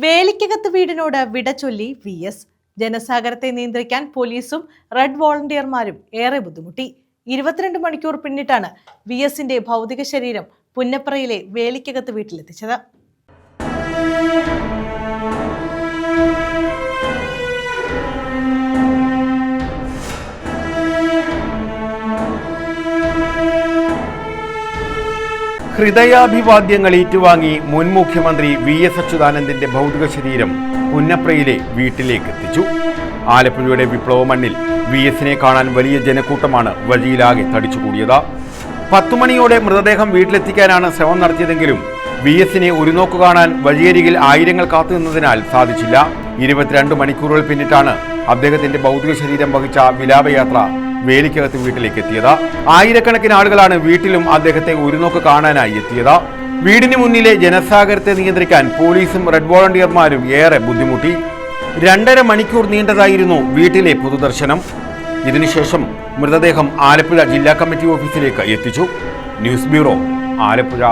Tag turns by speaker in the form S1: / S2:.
S1: വേലിക്കകത്ത് വീടിനോട് വിട ചൊല്ലി VS. ജനസാഗരത്തെ നിയന്ത്രിക്കാൻ പോലീസും റെഡ് വോളണ്ടിയർമാരും ഏറെ ബുദ്ധിമുട്ടി. 22 മണിക്കൂർ പിന്നിട്ടാണ് VSന്റെ ഭൗതിക ശരീരം പുന്നപ്രയിലെ വേലിക്കകത്ത് വീട്ടിലെത്തിച്ചത്.
S2: ഹൃദയാഭിവാദ്യങ്ങൾ ഏറ്റുവാങ്ങി മുൻ മുഖ്യമന്ത്രി VS അച്യുതാനന്ദന്റെ ഭൗതിക ശരീരം പുന്നപ്രയിലെ വീട്ടിലേക്ക് എത്തിച്ചു. ആലപ്പുഴയുടെ വിപ്ലവ മണ്ണിൽ VSനെ കാണാൻ വലിയ ജനക്കൂട്ടമാണ് വഴിയിലാകെ തടിച്ചുകൂടിയത്. 10 മണിയോടെ മൃതദേഹം വീട്ടിലെത്തിക്കാനാണ് ശ്രമം നടത്തിയതെങ്കിലും VSനെ ഒരു നോക്കു കാണാൻ വഴിയരികിൽ ആയിരങ്ങൾ കാത്തുനിന്നതിനാൽ സാധിച്ചില്ല. 22 മണിക്കൂറുകൾ പിന്നിട്ടാണ് അദ്ദേഹത്തിന്റെ ഭൗതിക ശരീരം വഹിച്ച വിലാപയാത്ര വേലിക്കകത്ത് വീട്ടിലേക്ക് എത്തിയത്. ആയിരക്കണക്കിന് ആളുകളാണ് വീട്ടിലും അദ്ദേഹത്തെ ഒരു നോക്ക് കാണാനായി എത്തിയത്. വീടിന് മുന്നിലെ ജനസാഗരത്തെ നിയന്ത്രിക്കാൻ പോലീസും റെഡ് വോളണ്ടിയർമാരും ഏറെ ബുദ്ധിമുട്ടി. 2.5 മണിക്കൂർ നീണ്ടതായിരുന്നു വീട്ടിലെ പൊതുദർശനം. ഇതിനുശേഷം മൃതദേഹം ആലപ്പുഴ ജില്ലാ കമ്മിറ്റി ഓഫീസിലേക്ക് എത്തിച്ചു. News bureau, Alappuzha.